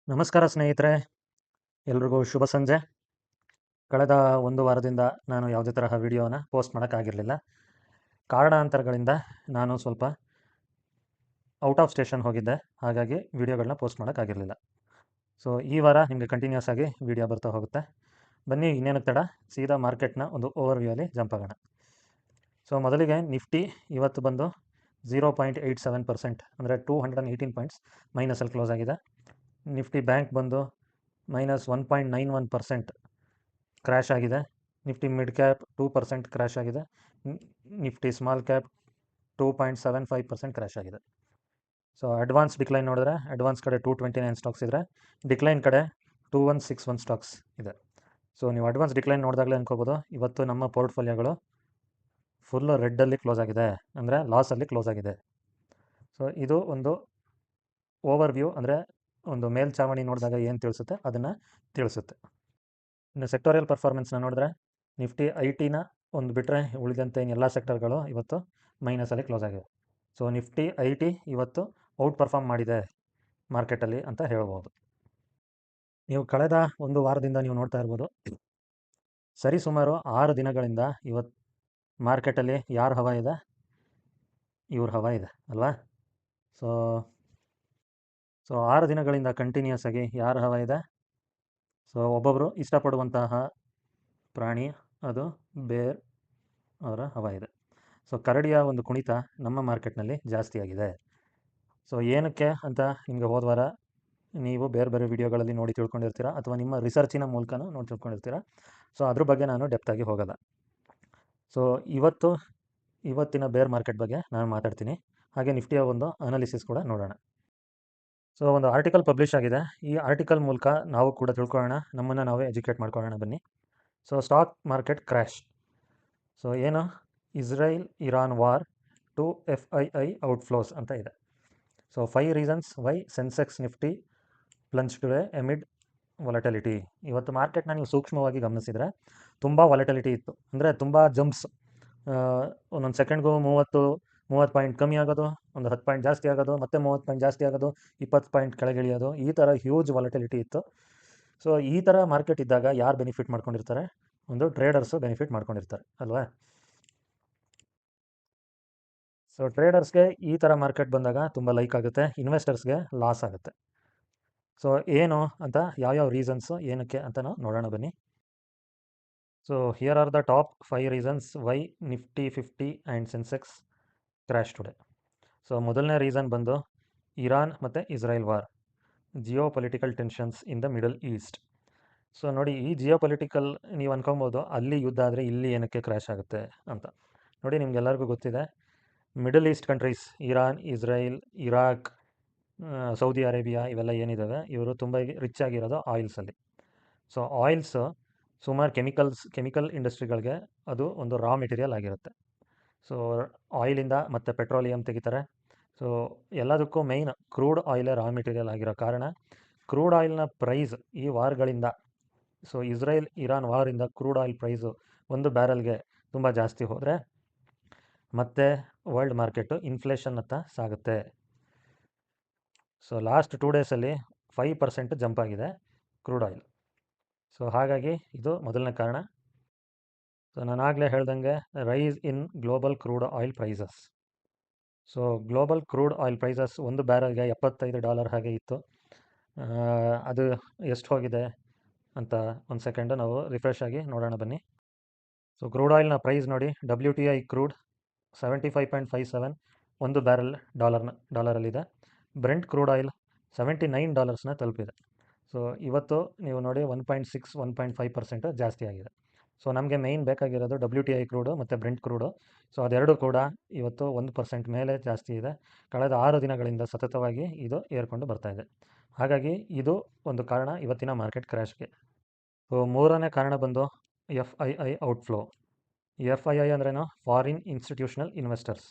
ನಮಸ್ಕಾರ ಸ್ನೇಹಿತರೆ, ಎಲ್ರಿಗೂ ಶುಭ ಸಂಜೆ. ಕಳೆದ ಒಂದು ವಾರದಿಂದ ನಾನು ಯಾವುದೇ ತರಹ ವಿಡಿಯೋನ ಪೋಸ್ಟ್ ಮಾಡೋಕ್ಕಾಗಿರಲಿಲ್ಲ. ಕಾರಣಾಂತರಗಳಿಂದ ನಾನು ಸ್ವಲ್ಪ ಔಟ್ ಆಫ್ ಸ್ಟೇಷನ್ ಹೋಗಿದ್ದೆ, ಹಾಗಾಗಿ ವಿಡಿಯೋಗಳನ್ನ ಪೋಸ್ಟ್ ಮಾಡೋಕ್ಕಾಗಿರಲಿಲ್ಲ. ಸೊ ಈ ವಾರ ನಿಮಗೆ ಕಂಟಿನ್ಯೂಸ್ ಆಗಿ ವಿಡಿಯೋ ಬರ್ತಾ ಹೋಗುತ್ತೆ. ಬನ್ನಿ ಇನ್ನೇನಕ್ಕೆ ತಡ, ಸೀದಾ ಮಾರ್ಕೆಟ್ನ ಒಂದು ಓವರ್ವ್ಯೂಯಲ್ಲಿ ಜಂಪ್ ಆಗೋಣ. ಸೊ ಮೊದಲಿಗೆ ನಿಫ್ಟಿ ಇವತ್ತು ಬಂದು 0.87%, ಅಂದರೆ 218 ಪಾಯಿಂಟ್ಸ್ ಮೈನಸಲ್ಲಿ ಕ್ಲೋಸ್ ಆಗಿದೆ. ನಿಫ್ಟಿ ಬ್ಯಾಂಕ್ ಬಂದು -1.91% ಕ್ರ್ಯಾಶ್ ಆಗಿದೆ. ನಿಫ್ಟಿ ಮಿಡ್ ಕ್ಯಾಪ್ 2% ಕ್ರ್ಯಾಶ್ ಆಗಿದೆ. ನಿಫ್ಟಿ ಸ್ಮಾಲ್ ಕ್ಯಾಪ್ 2.75% ಕ್ರ್ಯಾಶ್ ಆಗಿದೆ. ಸೊ ಅಡ್ವಾನ್ಸ್ ಡಿಕ್ಲೈನ್ ನೋಡಿದ್ರೆ, ಅಡ್ವಾನ್ಸ್ ಕಡೆ 229 ಸ್ಟಾಕ್ಸ್ ಇದ್ದರೆ, ಡಿಕ್ಲೈನ್ ಕಡೆ 2161 ಸ್ಟಾಕ್ಸ್ ಇದೆ. ಸೊ ನೀವು ಅಡ್ವಾನ್ಸ್ ಡಿಕ್ಲೈನ್ ನೋಡಿದಾಗಲೇ ಅನ್ಕೋಬೋದು, ಇವತ್ತು ನಮ್ಮ ಪೋರ್ಟ್ಫೋಲಿಯೋಗಳು ಫುಲ್ಲು ರೆಡ್ಡಲ್ಲಿ ಕ್ಲೋಸ್ ಆಗಿದೆ, ಅಂದರೆ ಲಾಸಲ್ಲಿ ಕ್ಲೋಸ್ ಆಗಿದೆ. ಸೊ ಇದು ಒಂದು ಓವರ್ವ್ಯೂ, ಅಂದರೆ ಒಂದು ಮೇಲ್ಛಾವಣಿ ನೋಡಿದಾಗ ಏನು ತಿಳಿಸುತ್ತೆ ಅದನ್ನು ತಿಳಿಸುತ್ತೆ. ಇನ್ನು ಸೆಕ್ಟೋರಿಯಲ್ ಪರ್ಫಾರ್ಮೆನ್ಸ್ನ ನೋಡಿದ್ರೆ, ನಿಫ್ಟಿ IT-ನ ಒಂದು ಬಿಟ್ಟರೆ ಉಳಿದಂತೆ ಎಲ್ಲ ಸೆಕ್ಟರ್ಗಳು ಇವತ್ತು ಮೈನಸಲ್ಲಿ ಕ್ಲೋಸ್ ಆಗಿದೆ. ಸೊ ನಿಫ್ಟಿ IT ಇವತ್ತು ಔಟ್ ಪರ್ಫಾರ್ಮ್ ಮಾಡಿದೆ ಮಾರ್ಕೆಟಲ್ಲಿ ಅಂತ ಹೇಳ್ಬೋದು. ನೀವು ಕಳೆದ ಒಂದು ವಾರದಿಂದ ನೀವು ನೋಡ್ತಾ ಇರ್ಬೋದು, ಸರಿಸುಮಾರು 6 ದಿನಗಳಿಂದ ಇವತ್ತು ಮಾರ್ಕೆಟಲ್ಲಿ ಯಾರ ಹವಾ ಇದೆ? ಇವ್ರ ಹವಾ ಇದೆ ಅಲ್ವಾ? ಸೊ 6 ದಿನಗಳಿಂದ ಕಂಟಿನ್ಯೂಸ್ ಆಗಿ ಯಾರ ಹವಾ ಇದೆ? ಸೊ ಒಬ್ಬೊಬ್ಬರು ಇಷ್ಟಪಡುವಂತಹ ಪ್ರಾಣಿ, ಅದು ಬೇರ್ ಅವರ ಹವಾ ಇದೆ. ಸೊ ಕರಡಿಯ ಒಂದು ಕುಣಿತ ನಮ್ಮ ಮಾರ್ಕೆಟ್ನಲ್ಲಿ ಜಾಸ್ತಿ ಆಗಿದೆ. ಸೊ ಏನಕ್ಕೆ ಅಂತ ನಿಮಗೆ ಹೋದ ವಾರ ನೀವು ಬೇರೆ ಬೇರೆ ವಿಡಿಯೋಗಳಲ್ಲಿ ನೋಡಿ ತಿಳ್ಕೊಂಡಿರ್ತೀರ, ಅಥವಾ ನಿಮ್ಮ ರಿಸರ್ಚಿನ ಮೂಲಕನೂ ನೋಡಿ ತಿಳ್ಕೊಂಡಿರ್ತೀರ. ಸೊ ಅದ್ರ ಬಗ್ಗೆ ನಾನು ಡೆಪ್ತಾಗಿ ಹೋಗಲ್ಲ. ಸೊ ಇವತ್ತಿನ ಬೇರ್ ಮಾರ್ಕೆಟ್ ಬಗ್ಗೆ ನಾನು ಮಾತಾಡ್ತೀನಿ. ಹಾಗೆ ನಿಫ್ಟಿಯ ಒಂದು ಅನಾಲಿಸಿಸ್ ಕೂಡ ನೋಡೋಣ. ಸೊ ಒಂದು ಆರ್ಟಿಕಲ್ ಪಬ್ಲಿಷ್ ಆಗಿದೆ. ಈ ಆರ್ಟಿಕಲ್ ಮೂಲಕ ನಾವು ಕೂಡ ತಿಳ್ಕೊಳ್ಳೋಣ, ನಮ್ಮನ್ನು ನಾವೇ ಎಜುಕೇಟ್ ಮಾಡ್ಕೊಳ್ಳೋಣ ಬನ್ನಿ. So stock market crash. So ಏನು? Israel Iran war to FII outflows ಅಂತ ಇದೆ. So 5 reasons why Sensex Nifty plunge today amid volatility. ಇವತ್ತು ಮಾರ್ಕೆಟ್ನ ನೀವು ಸೂಕ್ಷ್ಮವಾಗಿ ಗಮನಿಸಿದರೆ ತುಂಬ ವಾಲಟಿಲಿಟಿ ಇತ್ತು, ಅಂದರೆ ತುಂಬ ಜಂಪ್ಸ್. ಒಂದೊಂದು ಸೆಕೆಂಡ್ಗೂ 30 ಪಾಯಿಂಟ್ ಕಮ್ಮಿ ಆಗೋದು, ಒಂದು 10 ಪಾಯಿಂಟ್ ಜಾಸ್ತಿ ಆಗೋದು, ಮತ್ತೆ 30 ಪಾಯಿಂಟ್ ಜಾಸ್ತಿ ಆಗೋದು, 20 ಪಾಯಿಂಟ್ ಕೆಳಗಿಳಿಯೋದು, ಈ ಥರ ಹ್ಯೂಜ್ ವಾಲಟಿಲಿಟಿ ಇತ್ತು. ಸೊ ಈ ಥರ ಮಾರ್ಕೆಟ್ ಇದ್ದಾಗ ಯಾರು ಬೆನಿಫಿಟ್ ಮಾಡ್ಕೊಂಡಿರ್ತಾರೆ? ಒಂದು ಟ್ರೇಡರ್ಸು ಬೆನಿಫಿಟ್ ಮಾಡ್ಕೊಂಡಿರ್ತಾರೆ ಅಲ್ವಾ? ಸೊ ಟ್ರೇಡರ್ಸ್ಗೆ ಈ ಥರ ಮಾರ್ಕೆಟ್ ಬಂದಾಗ ತುಂಬ ಲೈಕ್ ಆಗುತ್ತೆ, ಇನ್ವೆಸ್ಟರ್ಸ್ಗೆ ಲಾಸ್ ಆಗುತ್ತೆ. ಸೊ ಏನು ಅಂತ, ಯಾವ್ಯಾವ ರೀಸನ್ಸು ಏನಕ್ಕೆ ಅಂತ ನಾವು ನೋಡೋಣ ಬನ್ನಿ. So here are the top 5 reasons Y Nifty 50 and Sensex crash today. So ಮೊದಲನೇ ರೀಸನ್ ಬಂದು ಇರಾನ್ ಮತ್ತು Israel war, Jio political tensions in the middle East. So ನೋಡಿ, ಈ ಜಿಯೋ ಪೊಲಿಟಿಕಲ್ ನೀವು ಅನ್ಕೊಬೋದು ಅಲ್ಲಿ ಯುದ್ಧ ಆದರೆ ಇಲ್ಲಿ ಏನಕ್ಕೆ ಕ್ರ್ಯಾಶ್ ಆಗುತ್ತೆ ಅಂತ. ನೋಡಿ, ನಿಮ್ಗೆಲ್ಲರಿಗೂ ಗೊತ್ತಿದೆ, middle East countries Iran, Israel, Iraq, Saudi Arabia ಇವೆಲ್ಲ ಏನಿದ್ದಾವೆ, ಇವರು ತುಂಬ ರಿಚ್ ಆಗಿರೋದು ಆಯಿಲ್ಸಲ್ಲಿ. ಸೊ ಆಯಿಲ್ಸು ಸುಮಾರು ಕೆಮಿಕಲ್ ಇಂಡಸ್ಟ್ರಿಗಳಿಗೆ ಅದು ಒಂದು ರಾ ಮೆಟೀರಿಯಲ್ ಆಗಿರುತ್ತೆ. ಸೊ ಆಯಿಲಿಂದ ಮತ್ತು ಪೆಟ್ರೋಲಿಯಂ ತೆಗಿತಾರೆ. ಸೊ ಎಲ್ಲದಕ್ಕೂ ಮೇಯ್ನ್ ಕ್ರೂಡ್ ಆಯಿಲೇ ರಾ ಮೆಟೀರಿಯಲ್ ಆಗಿರೋ ಕಾರಣ ಕ್ರೂಡ್ ಆಯಿಲ್ನ ಪ್ರೈಸ್ ಈ ವಾರ್ಗಳಿಂದ, ಸೊ ಇಸ್ರೇಲ್ ಇರಾನ್ ವಾರಿಂದ ಕ್ರೂಡ್ ಆಯಿಲ್ ಪ್ರೈಸು ಒಂದು ಬ್ಯಾರಲ್ಗೆ ತುಂಬ ಜಾಸ್ತಿ ಹೋದರೆ ಮತ್ತೆ ವರ್ಲ್ಡ್ ಮಾರ್ಕೆಟು ಇನ್ಫ್ಲೇಷನ್ ಹತ್ತ ಸಾಗುತ್ತೆ. ಸೊ ಲಾಸ್ಟ್ 2 ಡೇಸಲ್ಲಿ 5% ಜಂಪ್ ಆಗಿದೆ ಕ್ರೂಡ್ ಆಯಿಲ್. ಸೊ ಹಾಗಾಗಿ ಇದು ಮೊದಲನೇ ಕಾರಣ. ಸೊ ನಾನು ಆಗಲೇ ಹೇಳ್ದಂಗೆ rise in global crude oil prices. So global crude oil prices ಒಂದು ಬ್ಯಾರಲ್ಗೆ $75 ಹಾಗೆ ಇತ್ತು. ಅದು ಎಷ್ಟು ಹೋಗಿದೆ ಅಂತ ಒಂದು ಸೆಕೆಂಡು ನಾವು ರಿಫ್ರೆಶ್ ಆಗಿ ನೋಡೋಣ ಬನ್ನಿ. ಸೊ ಕ್ರೂಡ್ ಆಯಿಲ್ನ ಪ್ರೈಸ್ ನೋಡಿ, WTI ಕ್ರೂಡ್ 75.57 ಒಂದು ಬ್ಯಾರಲ್ ಡಾಲರಲ್ಲಿದೆ. ಬ್ರೆಂಟ್ ಕ್ರೂಡ್ ಆಯಿಲ್ $79 ತಲುಪಿದೆ. ಸೊ ಇವತ್ತು ನೀವು ನೋಡಿ 1.6 1.5% ಜಾಸ್ತಿ ಆಗಿದೆ. ಸೊ ನಮಗೆ ಮೇಯ್ನ್ ಬೇಕಾಗಿರೋದು WTI ಕ್ರೂಡು ಮತ್ತು ಬ್ರೆಂಟ್ ಕ್ರೂಡು. ಸೊ ಅದೆರಡು ಕೂಡ ಇವತ್ತು 1% ಮೇಲೆ ಜಾಸ್ತಿ ಇದೆ. ಕಳೆದ 6 ದಿನಗಳಿಂದ ಸತತವಾಗಿ ಇದು ಏರ್ಕೊಂಡು ಬರ್ತಾ ಇದೆ. ಹಾಗಾಗಿ ಇದು ಒಂದು ಕಾರಣ ಇವತ್ತಿನ ಮಾರ್ಕೆಟ್ ಕ್ರ್ಯಾಶ್ಗೆ. ಸೊ ಮೂರನೇ ಕಾರಣ ಬಂದು FII ಔಟ್ಫ್ಲೋ. FII ಅಂದ್ರೇನು? Foreign institutional investors.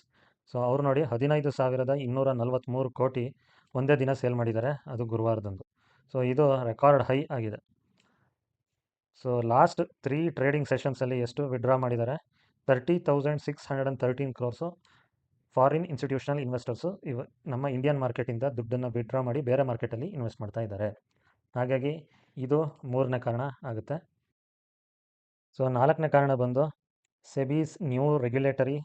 ಸೊ ಅವ್ರು ನೋಡಿ 15,243 ಕೋಟಿ ಒಂದೇ ದಿನ ಸೇಲ್ ಮಾಡಿದ್ದಾರೆ, ಅದು ಗುರುವಾರದಂದು. ಸೊ ಇದು ರೆಕಾರ್ಡ್ ಹೈ ಆಗಿದೆ. ಸೊ ಲಾಸ್ಟ್ 3 ಟ್ರೇಡಿಂಗ್ ಸೆಷನ್ಸಲ್ಲಿ ಎಷ್ಟು ವಿಡ್ರಾ ಮಾಡಿದ್ದಾರೆ? 30,613 ಕ್ರೋರ್ಸು ಫಾರಿನ್ ಇನ್ಸ್ಟಿಟ್ಯೂಷನಲ್ ಇನ್ವೆಸ್ಟರ್ಸು ನಮ್ಮ ಇಂಡಿಯನ್ ಮಾರ್ಕೆಟಿಂದ ದುಡ್ಡನ್ನು ವಿಡ್ರಾ ಮಾಡಿ ಬೇರೆ ಮಾರ್ಕೆಟಲ್ಲಿ ಇನ್ವೆಸ್ಟ್ ಮಾಡ್ತಾ ಇದ್ದಾರೆ. ಹಾಗಾಗಿ ಇದು ಮೂರನೇ ಕಾರಣ ಆಗುತ್ತೆ. ಸೊ ನಾಲ್ಕನೇ ಕಾರಣ ಬಂದು SEBI's new regulatory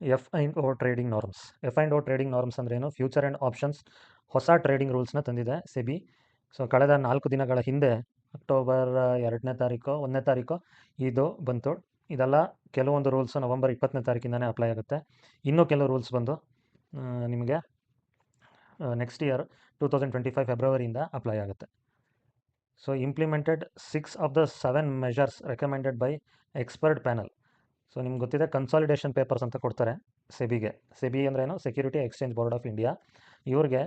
F and O trading norms. F and O trading norms ಅಂದ್ರೇನು? ಫ್ಯೂಚರ್ ಆ್ಯಂಡ್ ಆಪ್ಷನ್ಸ್ ಹೊಸ ಟ್ರೇಡಿಂಗ್ ರೂಲ್ಸ್ನ ತಂದಿದೆ ಸೆಬಿ. ಸೊ ಕಳೆದ 4 ದಿನಗಳ ಹಿಂದೆ ಅಕ್ಟೋಬರ್ 2ನೇ ತಾರೀಕು 1ನೇ ತಾರೀಕು ಇದು ಬಂತು. ಇದೆಲ್ಲ ಕೆಲವೊಂದು ರೂಲ್ಸು ನವಂಬರ್ 20ನೇ ತಾರೀಕಿಂದನೇ ಅಪ್ಲೈ ಆಗುತ್ತೆ. ಇನ್ನೂ ಕೆಲವು ರೂಲ್ಸ್ ಬಂದು ನಿಮಗೆ ನೆಕ್ಸ್ಟ್ ಇಯರ್ 2025 ಫೆಬ್ರವರಿಯಿಂದ ಅಪ್ಲೈ ಆಗುತ್ತೆ. So implemented 6 of the 7 measures recommended by expert panel. So ನಿಮ್ಗೆ ಗೊತ್ತಿದೆ, ಕನ್ಸಾಲಿಡೇಷನ್ ಪೇಪರ್ಸ್ ಅಂತ ಕೊಡ್ತಾರೆ ಸೆಬಿಗೆ. ಸೆಬಿ ಅಂದ್ರೇನು? Security exchange board of India. ಇವ್ರಿಗೆ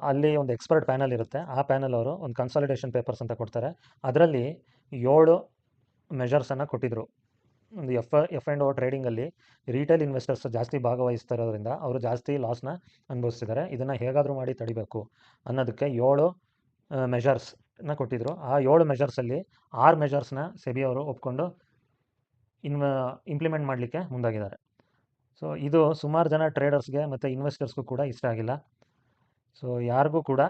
ಅಲ್ಲಿ ಒಂದು ಎಕ್ಸ್ಪರ್ಟ್ ಪ್ಯಾನಲ್ ಇರುತ್ತೆ. ಆ ಪ್ಯಾನಲ್ ಅವರು ಒಂದು ಕನ್ಸಾಲಿಡೇಷನ್ ಪೇಪರ್ಸ್ ಅಂತ ಕೊಡ್ತಾರೆ. ಅದರಲ್ಲಿ 7 ಮೆಷರ್ಸನ್ನು ಕೊಟ್ಟಿದ್ದರು. ಒಂದು ಎಫ್ ಆ್ಯಂಡ್ ಓ ಟ್ರೇಡಿಂಗಲ್ಲಿ ರೀಟೇಲ್ ಇನ್ವೆಸ್ಟರ್ಸ್ ಜಾಸ್ತಿ ಭಾಗವಹಿಸ್ತಾ ಇರೋದ್ರಿಂದ ಅವರು ಜಾಸ್ತಿ ಲಾಸ್ನ ಅನುಭವಿಸ್ತಿದ್ದಾರೆ. ಇದನ್ನು ಹೇಗಾದರೂ ಮಾಡಿ ತಡಿಬೇಕು ಅನ್ನೋದಕ್ಕೆ 7 ಮೆಷರ್ಸ್ನ ಕೊಟ್ಟಿದ್ದರು. ಆ 7 ಮೆಷರ್ಸಲ್ಲಿ 6 ಮೆಷರ್ಸ್ನ ಸೆಬಿ ಅವರು ಒಪ್ಕೊಂಡು ಇಂಪ್ಲಿಮೆಂಟ್ ಮಾಡಲಿಕ್ಕೆ ಮುಂದಾಗಿದ್ದಾರೆ. ಸೊ ಇದು ಸುಮಾರು ಜನ ಟ್ರೇಡರ್ಸ್ಗೆ ಮತ್ತು ಇನ್ವೆಸ್ಟರ್ಸ್ಗೂ ಕೂಡ ಇಷ್ಟ ಆಗಿಲ್ಲ. ಸೊ ಯಾರಿಗೂ ಕೂಡ.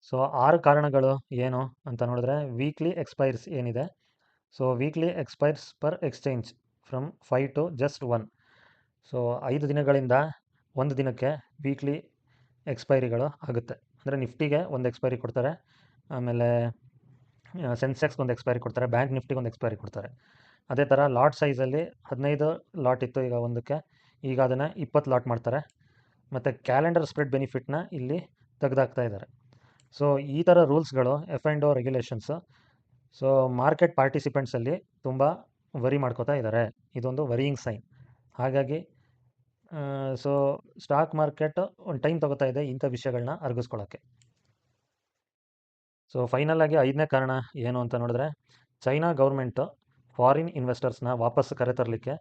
ಸೊ 6 ಕಾರಣಗಳು ಏನು ಅಂತ ನೋಡಿದ್ರೆ, ವೀಕ್ಲಿ ಎಕ್ಸ್ಪೈರ್ಸ್ ಏನಿದೆ. So weekly expiries per exchange from 5 to just 1. So 5 ದಿನಗಳಿಂದ 1 ದಿನಕ್ಕೆ ವೀಕ್ಲಿ ಎಕ್ಸ್ಪೈರಿಗಳು ಆಗುತ್ತೆ. ಅಂದರೆ ನಿಫ್ಟಿಗೆ ಒಂದು ಎಕ್ಸ್ಪೈರಿ ಕೊಡ್ತಾರೆ, ಆಮೇಲೆ ಸೆನ್ಸೆಕ್ಸ್ಗೆ ಒಂದು ಎಕ್ಸ್ಪೈರಿ ಕೊಡ್ತಾರೆ, ಬ್ಯಾಂಕ್ ನಿಫ್ಟಿಗೆ ಒಂದು ಎಕ್ಸ್ಪೈರಿ ಕೊಡ್ತಾರೆ. ಅದೇ ಥರ ಲಾಟ್ ಸೈಜಲ್ಲಿ 15 ಲಾಟ್ ಇತ್ತು ಈಗ ಒಂದಕ್ಕೆ, ಈಗ ಅದನ್ನು 20 ಲಾಟ್ ಮಾಡ್ತಾರೆ. ಮತ್ತು ಕ್ಯಾಲೆಂಡರ್ ಸ್ಪ್ರೆಡ್ ಬೆನಿಫಿಟ್ನ ಇಲ್ಲಿ ತೆಗೆದಾಕ್ತಾ ಇದ್ದಾರೆ. ಸೊ ಈ ಥರ ರೂಲ್ಸ್ಗಳು F and O regulations so market ಪಾರ್ಟಿಸಿಪೆಂಟ್ಸಲ್ಲಿ ತುಂಬ ವರಿ ಮಾಡ್ಕೋತಾ ಇದ್ದಾರೆ. ಇದೊಂದು ವರಿಯಿಂಗ್ ಸೈನ್. ಹಾಗಾಗಿ ಸೊ ಸ್ಟಾಕ್ ಮಾರ್ಕೆಟ್ ಒಂದು ಟೈಮ್ ತೊಗೋತಾ ಇದೆ ಇಂಥ ವಿಷಯಗಳನ್ನ ಅರಗಿಸ್ಕೊಳ್ಳೋಕ್ಕೆ. ಸೊ ಫೈನಲಾಗಿ 5ನೇ ಕಾರಣ ಏನು ಅಂತ ನೋಡಿದ್ರೆ, ಚೈನಾ ಗೌರ್ಮೆಂಟು ಫಾರಿನ್ ಇನ್ವೆಸ್ಟರ್ಸ್ನ ವಾಪಸ್ ಕರೆತರಲಿಕ್ಕೆ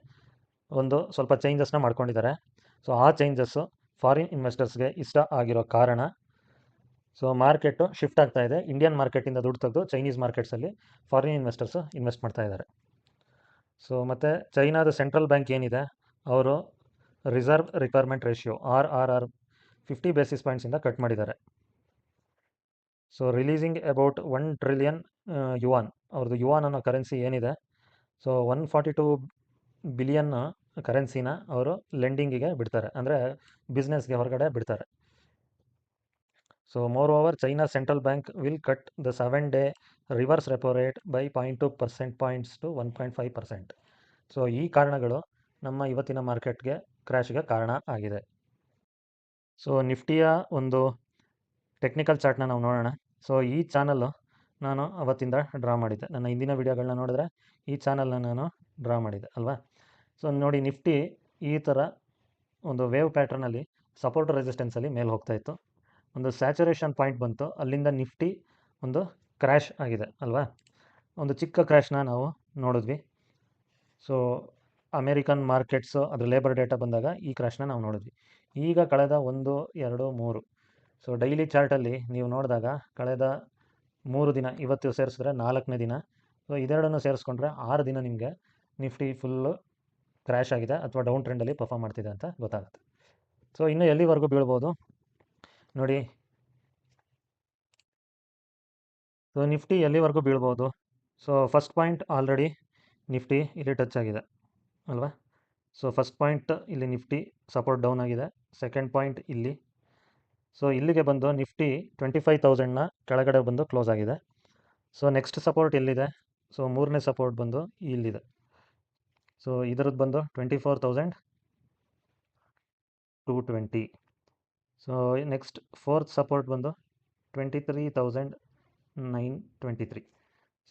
ಒಂದು ಸ್ವಲ್ಪ ಚೇಂಜಸ್ನ ಮಾಡ್ಕೊಂಡಿದ್ದಾರೆ. ಸೊ ಆ ಚೇಂಜಸ್ಸು ಫಾರಿನ್ ಇನ್ವೆಸ್ಟರ್ಸ್ಗೆ ಇಷ್ಟ ಆಗಿರೋ ಕಾರಣ ಸೊ ಮಾರ್ಕೆಟು ಶಿಫ್ಟ್ ಆಗ್ತಾ ಇದೆ. ಇಂಡಿಯನ್ ಮಾರ್ಕೆಟಿಂದ ದುಡ್ಡು ತೆಗೆದು ಚೈನೀಸ್ ಮಾರ್ಕೆಟ್ಸಲ್ಲಿ ಫಾರಿನ್ ಇನ್ವೆಸ್ಟರ್ಸು ಇನ್ವೆಸ್ಟ್ ಮಾಡ್ತಾ ಇದ್ದಾರೆ. ಸೊ ಮತ್ತು ಚೈನಾದ ಸೆಂಟ್ರಲ್ ಬ್ಯಾಂಕ್ ಏನಿದೆ, ಅವರು reserve requirement ratio RRR 50 basis ಪಾಯಿಂಟ್ಸಿಂದ ಕಟ್ ಮಾಡಿದ್ದಾರೆ. So releasing about 1 trillion yuan. ಅವ್ರದ್ದು ಯುವಾನ್ ಅನ್ನೋ ಕರೆನ್ಸಿ ಏನಿದೆ, ಸೊ 142 ಬಿಲಿಯನ್ ಕರೆನ್ಸಿನ ಅವರು ಲೆಂಡಿಂಗಿಗೆ ಬಿಡ್ತಾರೆ, ಅಂದರೆ ಬಿಸ್ನೆಸ್ಗೆ ಹೊರಗಡೆ ಬಿಡ್ತಾರೆ. So more over, China central bank will cut the 7-day reverse repo rate by 0.2 percent points to 1.5%. So ಈ ಕಾರಣಗಳು ನಮ್ಮ ಇವತ್ತಿನ ಮಾರ್ಕೆಟ್ಗೆ ಕ್ರ್ಯಾಶ್ಗೆ ಕಾರಣ ಆಗಿದೆ. ಸೊ ನಿಫ್ಟಿಯ ಒಂದು ಟೆಕ್ನಿಕಲ್ ಚಾರ್ಟ್ನ ನಾವು ನೋಡೋಣ. ಸೊ ಈ ಚಾನಲ್ಲು ನಾನು ಅವತ್ತಿಂದ ಡ್ರಾ ಮಾಡಿದ್ದೆ. ನನ್ನ ಹಿಂದಿನ ವೀಡಿಯೋಗಳನ್ನ ನೋಡಿದ್ರೆ ಈ ಚಾನಲ್ನ ನಾನು ಡ್ರಾ ಮಾಡಿದ್ದೆ ಅಲ್ವಾ. ಸೊ ನೋಡಿ, ನಿಫ್ಟಿ ಈ ಥರ ಒಂದು ವೇವ್ ಪ್ಯಾಟ್ರನಲ್ಲಿ ಸಪೋರ್ಟ್ ರೆಸಿಸ್ಟೆನ್ಸಲ್ಲಿ ಮೇಲೆ ಹೋಗ್ತಾ ಇತ್ತು. ಒಂದು ಸ್ಯಾಚುರೇಷನ್ ಪಾಯಿಂಟ್ ಬಂತು, ಅಲ್ಲಿಂದ ನಿಫ್ಟಿ ಒಂದು ಕ್ರ್ಯಾಶ್ ಆಗಿದೆ ಅಲ್ವಾ. ಒಂದು ಚಿಕ್ಕ ಕ್ರ್ಯಾಶ್ನ ನಾವು ನೋಡಿದ್ವಿ. ಸೊ ಅಮೇರಿಕನ್ ಮಾರ್ಕೆಟ್ಸು ಅದ್ರ ಲೇಬರ್ ಡೇಟಾ ಬಂದಾಗ ಈ ಕ್ರ್ಯಾಶ್ನ ನಾವು ನೋಡಿದ್ವಿ. ಈಗ ಕಳೆದ 1, 2, 3 ಸೊ ಡೈಲಿ ಚಾರ್ಟಲ್ಲಿ ನೀವು ನೋಡಿದಾಗ ಕಳೆದ 3 ದಿನ, ಇವತ್ತು ಸೇರಿಸಿದ್ರೆ 4ನೇ ದಿನ, ಸೊ ಇದೆರಡನ್ನು ಸೇರಿಸ್ಕೊಂಡ್ರೆ 6 ದಿನ ನಿಮಗೆ ನಿಫ್ಟಿ ಫುಲ್ಲು ಕ್ರ್ಯಾಶ್ ಆಗಿದೆ ಅಥವಾ ಡೌನ್ ಟ್ರೆಂಡಲ್ಲಿ ಪರ್ಫಾರ್ಮ್ ಮಾಡ್ತಿದೆ ಅಂತ ಗೊತ್ತಾಗುತ್ತೆ. ಸೊ ಇನ್ನು ಎಲ್ಲಿವರೆಗೂ ಬೀಳ್ಬೋದು ನೋಡಿ. ಸೊ ನಿಫ್ಟಿ ಎಲ್ಲಿವರೆಗೂ ಬೀಳ್ಬೋದು? So first point already Nifty ಇಲ್ಲಿ ಟಚ್ ಆಗಿದೆ ಅಲ್ವಾ. ಸೊ ಫಸ್ಟ್ ಪಾಯಿಂಟ್ ಇಲ್ಲಿ ನಿಫ್ಟಿ ಸಪೋರ್ಟ್ ಡೌನ್ ಆಗಿದೆ. ಸೆಕೆಂಡ್ ಪಾಯಿಂಟ್ ಇಲ್ಲಿ. ಸೊ ಇಲ್ಲಿಗೆ ಬಂದು ನಿಫ್ಟಿ 25,000ನ ಕೆಳಗಡೆ ಬಂದು ಕ್ಲೋಸ್ ಆಗಿದೆ. ಸೊ ನೆಕ್ಸ್ಟ್ ಸಪೋರ್ಟ್ ಎಲ್ಲಿದೆ? ಸೊ ಮೂರನೇ ಸಪೋರ್ಟ್ ಬಂದು ಇಲ್ಲಿದೆ. ಸೊ ಇದರದ್ದು ಬಂದು 24,220. ಸೊ ನೆಕ್ಸ್ಟ್ ಫೋರ್ತ್ ಸಪೋರ್ಟ್ ಬಂದು 23,923.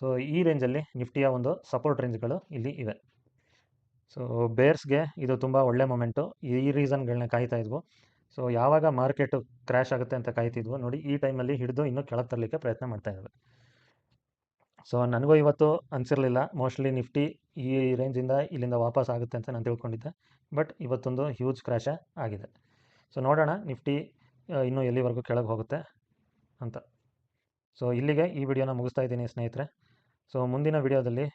ಸೊ ಈ ರೇಂಜಲ್ಲಿ ನಿಫ್ಟಿಯ ಒಂದು ಸಪೋರ್ಟ್ ರೇಂಜ್ಗಳು ಇಲ್ಲಿ ಇವೆ. ಸೊ ಬೇರ್ಸ್ಗೆ ಇದು ತುಂಬ ಒಳ್ಳೆ ಮೊಮೆಂಟು. ಈ ರೀಸನ್ಗಳನ್ನ ಕಾಯ್ತಾ ಇದ್ವು. ಸೊ ಯಾವಾಗ ಮಾರ್ಕೆಟು ಕ್ರ್ಯಾಶ್ ಆಗುತ್ತೆ ಅಂತ ಕಾಯ್ತಿದ್ವು ನೋಡಿ, ಈ ಟೈಮಲ್ಲಿ ಹಿಡಿದು ಇನ್ನೂ ಕೆಳಗೆ ತರಲಿಕ್ಕೆ ಪ್ರಯತ್ನ ಮಾಡ್ತಾ ಇದ್ದಾವೆ. ಸೊ ನನಗೂ ಇವತ್ತು ಅನಿಸಿರಲಿಲ್ಲ ಮೋಸ್ಟ್ಲಿ ನಿಫ್ಟಿ ಈ ರೇಂಜಿಂದ ಇಲ್ಲಿಂದ ವಾಪಸ್ ಆಗುತ್ತೆ ಅಂತ ನಾನು ತಿಳ್ಕೊಂಡಿದ್ದೆ. ಬಟ್ ಇವತ್ತೊಂದು ಹ್ಯೂಜ್ ಕ್ರ್ಯಾಶ ಆಗಿದೆ. ಸೊ ನೋಡೋಣ ನಿಫ್ಟಿ ಇನ್ನೂ ಎಲ್ಲಿವರೆಗೂ ಕೆಳಗೆ ಹೋಗುತ್ತೆ ಅಂತ. ಸೊ ಇಲ್ಲಿಗೆ ಈ ವಿಡಿಯೋನ ಮುಗಿಸ್ತಾ ಇದ್ದೀನಿ ಸ್ನೇಹಿತರೆ. ಸೊ ಮುಂದಿನ ವಿಡಿಯೋದಲ್ಲಿ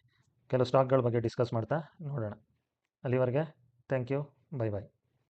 ಕೆಲವು ಸ್ಟಾಕ್ಗಳ ಬಗ್ಗೆ ಡಿಸ್ಕಸ್ ಮಾಡ್ತಾ ನೋಡೋಣ. ಅಲ್ಲಿವರೆಗೆ ಥ್ಯಾಂಕ್ ಯು, ಬೈ ಬಾಯ್.